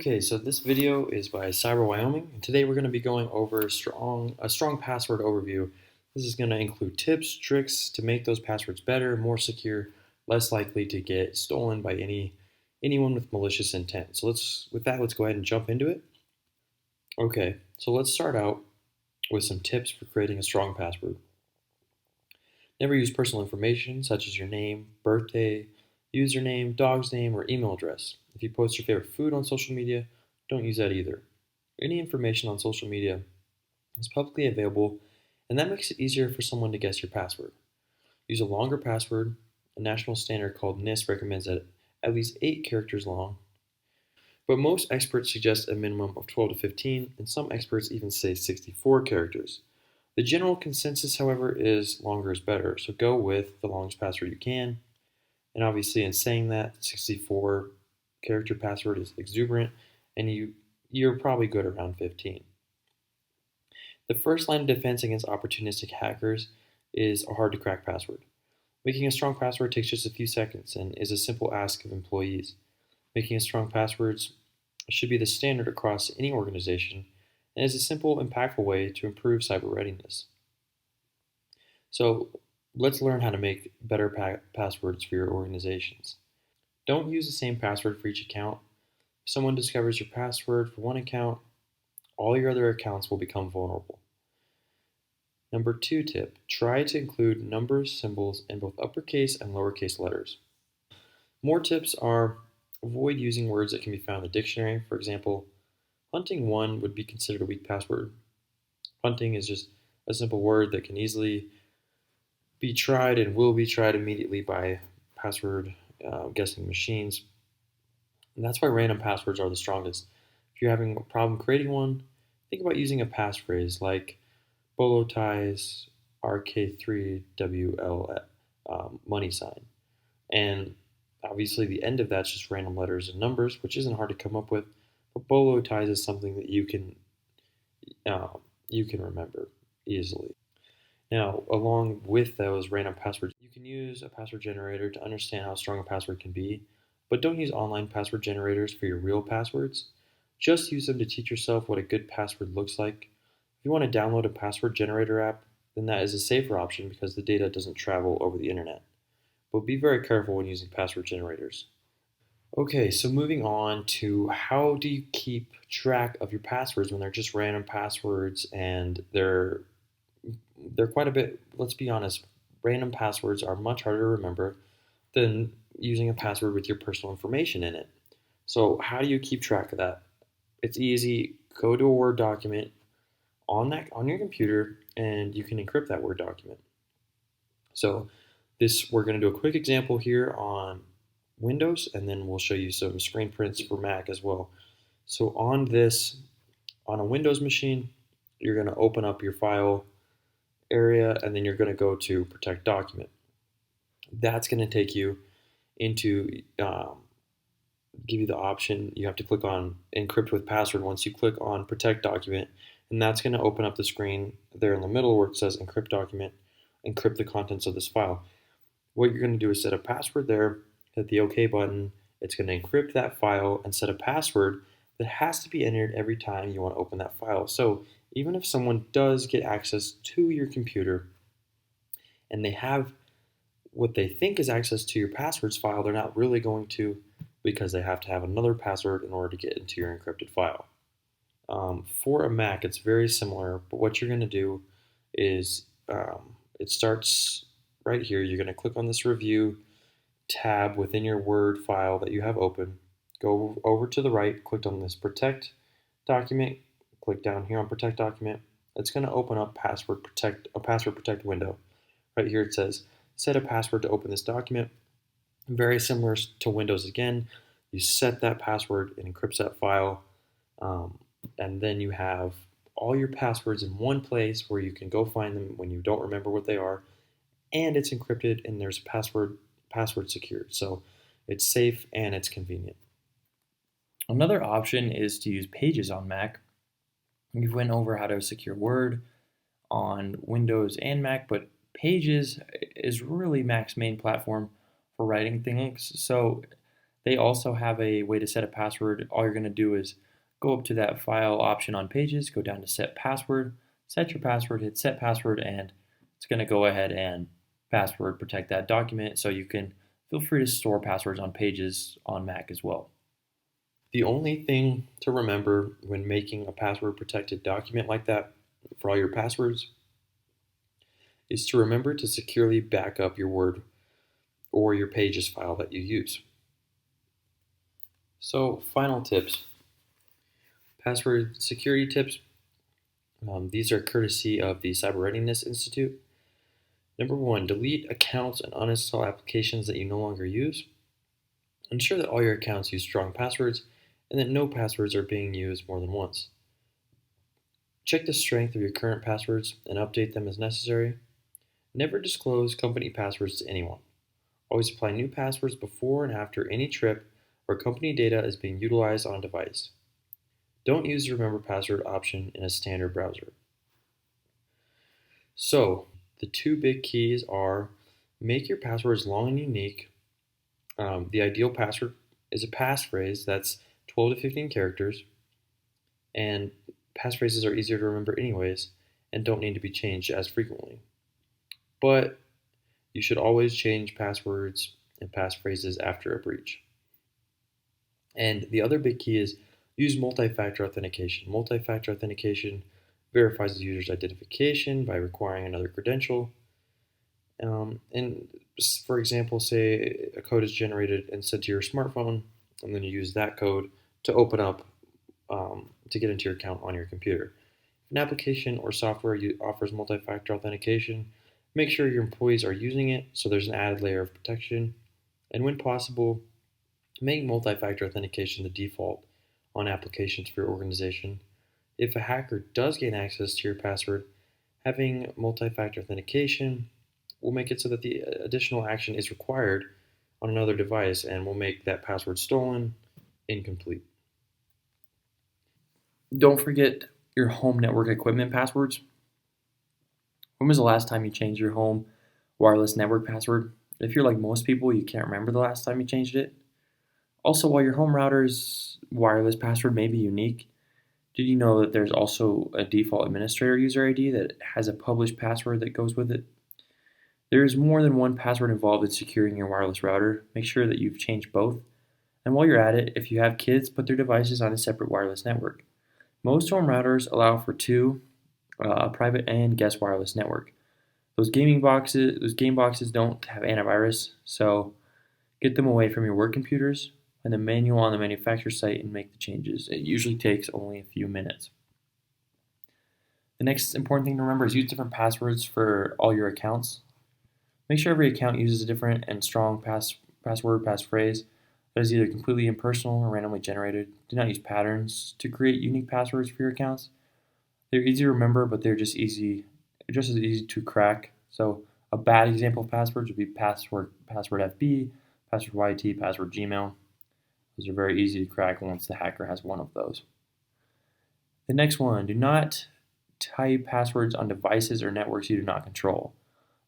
Okay, so this video is by Cyber Wyoming, and today we're going to be going over a strong password overview. This is going to include tips, tricks to make those passwords better, more secure, less likely to get stolen by anyone with malicious intent. So let's go ahead and jump into it. Okay, so let's start out with some tips for creating a strong password. Never use personal information such as your name, birthday, username, dog's name, or email address. If you post your favorite food on social media, don't use that either. Any information on social media is publicly available, and that makes it easier for someone to guess your password. Use a longer password. A national standard called NIST recommends that at least 8 characters long, but most experts suggest a minimum of 12 to 15, and some experts even say 64 characters. The general consensus, however, is longer is better, so go with the longest password you can. And obviously, in saying that, 64 character password is exuberant, and you're probably good around 15. The first line of defense against opportunistic hackers is a hard to crack password. Making a strong password takes just a few seconds and is a simple ask of employees. Making a strong passwords should be the standard across any organization and is a simple, impactful way to improve cyber readiness. So let's learn how to make better passwords for your organizations. Don't use the same password for each account. If someone discovers your password for one account, all your other accounts will become vulnerable. Number 2 tip, try to include numbers, symbols, in both uppercase and lowercase letters. More tips are avoid using words that can be found in the dictionary. For example, hunting one would be considered a weak password. Hunting is just a simple word that can easily be tried and will be tried immediately by password guessing machines. And that's why random passwords are the strongest. If you're having a problem creating one, think about using a passphrase like bolo ties RK3WL money sign. And obviously the end of that's just random letters and numbers, which isn't hard to come up with. But bolo ties is something that uh, you can remember easily. Now, along with those random passwords, you can use a password generator to understand how strong a password can be, but don't use online password generators for your real passwords. Just use them to teach yourself what a good password looks like. If you want to download a password generator app, then that is a safer option because the data doesn't travel over the internet. But be very careful when using password generators. Okay, so moving on to how do you keep track of your passwords when they're just random passwords and they're quite a bit, let's be honest, random passwords are much harder to remember than using a password with your personal information in it. So how do you keep track of that? It's easy. Go to a Word document on your computer and you can encrypt that Word document. So we're going to do a quick example here on Windows, and then we'll show you some screen prints for Mac as well. So on a Windows machine, you're going to open up your file area, and then you're going to go to Protect Document. That's going to take you into give you the option. You have to click on Encrypt with Password once you click on Protect Document, and that's going to open up the screen there in the middle where it says Encrypt Document, encrypt the contents of this file. What you're going to do is set a password there, hit the OK button. It's going to encrypt that file and set a password that has to be entered every time you want to open that file. So even if someone does get access to your computer and they have what they think is access to your passwords file, they're not really going to, because they have to have another password in order to get into your encrypted file. For a Mac, it's very similar, but what you're going to do is it starts right here. You're going to click on this Review tab within your Word file that you have open. Go over to the right, click on this Protect Document, click down here on Protect Document. It's going to open up a password protect window. Right here it says set a password to open this document. Very similar to Windows again. You set that password, it encrypts that file, and then you have all your passwords in one place where you can go find them when you don't remember what they are, and it's encrypted and there's password secured. So it's safe and it's convenient. Another option is to use Pages on Mac. We went over how to secure Word on Windows and Mac, but Pages is really Mac's main platform for writing things. So They also have a way to set a password. All you're going to do is go up to that file option on Pages, go down to set password, set your password, hit set password, and it's going to go ahead and password protect that document, so you can feel free to store passwords on Pages on Mac as well. The only thing to remember when making a password protected document like that for all your passwords is to remember to securely back up your Word or your Pages file that you use. So, final tips. Password security tips. These are courtesy of the Cyber Readiness Institute. Number 1, delete accounts and uninstall applications that you no longer use. Ensure that all your accounts use strong passwords and that no passwords are being used more than once. Check the strength of your current passwords and update them as necessary. Never disclose company passwords to anyone. Always apply new passwords before and after any trip where company data is being utilized on a device. Don't use the Remember Password option in a standard browser. So, the two big keys are make your passwords long and unique. The ideal password is a passphrase that's 12 to 15 characters, and passphrases are easier to remember anyways and don't need to be changed as frequently. But you should always change passwords and passphrases after a breach. And the other big key is use multi-factor authentication. Multi-factor authentication verifies the user's identification by requiring another credential. And for example, say a code is generated and sent to your smartphone, and then you use that code to open up to get into your account on your computer. If an application or software offers multi-factor authentication, make sure your employees are using it so there's an added layer of protection. And when possible, make multi-factor authentication the default on applications for your organization. If a hacker does gain access to your password, having multi-factor authentication will make it so that the additional action is required on another device and will make that password stolen incomplete. Don't forget your home network equipment passwords. When was the last time you changed your home wireless network password? If you're like most people, you can't remember the last time you changed it. Also, while your home router's wireless password may be unique, did you know that there's also a default administrator user ID that has a published password that goes with it? There is more than one password involved in securing your wireless router. Make sure that you've changed both. And while you're at it, if you have kids, put their devices on a separate wireless network. Most home routers allow for two, a private and guest wireless network. Those game boxes don't have antivirus, so get them away from your work computers and the manual on the manufacturer site and make the changes. It usually takes only a few minutes. The next important thing to remember is use different passwords for all your accounts. Make sure every account uses a different and strong passphrase that is either completely impersonal or randomly generated. Do not use patterns to create unique passwords for your accounts. They're easy to remember, but they're just as easy to crack. So a bad example of passwords would be password FB, password YT, password Gmail. Those are very easy to crack once the hacker has one of those. The next one, do not type passwords on devices or networks you do not control.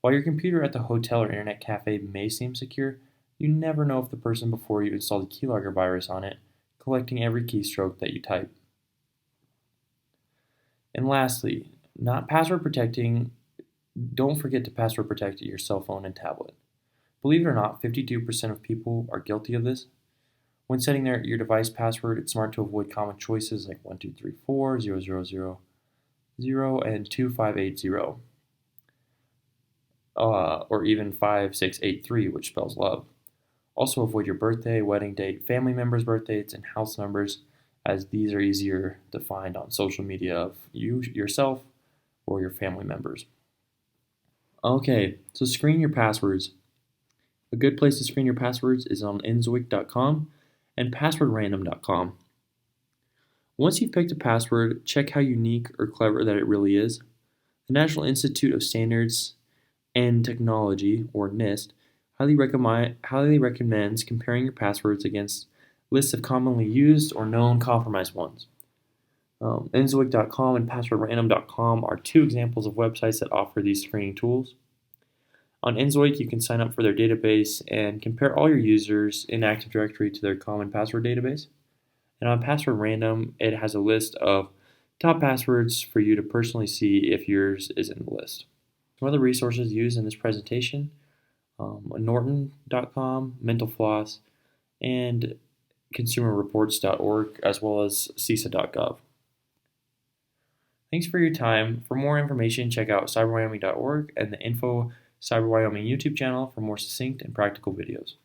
While your computer at the hotel or internet cafe may seem secure, you never know if the person before you installed a keylogger virus on it, collecting every keystroke that you type. And lastly, not password protecting, don't forget to password protect your cell phone and tablet. Believe it or not, 52% of people are guilty of this. When setting your device password, it's smart to avoid common choices like 1234, 0000, and 2580. Or even 5683, which spells love. Also avoid your birthday, wedding date, family members' birthdays, and house numbers, as these are easier to find on social media of you yourself or your family members. Okay, so screen your passwords. A good place to screen your passwords is on enzoic.com and passwordrandom.com. Once you've picked a password, check how unique or clever that it really is. The National Institute of Standards and Technology, or NIST, highly recommends comparing your passwords against lists of commonly used or known compromised ones. Enzoic.com and passwordrandom.com are two examples of websites that offer these screening tools. On Nzoik, you can sign up for their database and compare all your users in Active Directory to their common password database. And on Password Random, it has a list of top passwords for you to personally see if yours is in the list. Some other resources used in this presentation, Norton.com, Mental Floss, and consumerreports.org, as well as CISA.gov. Thanks for your time. For more information, check out cyberwyoming.org and the Info Cyber Wyoming YouTube channel for more succinct and practical videos.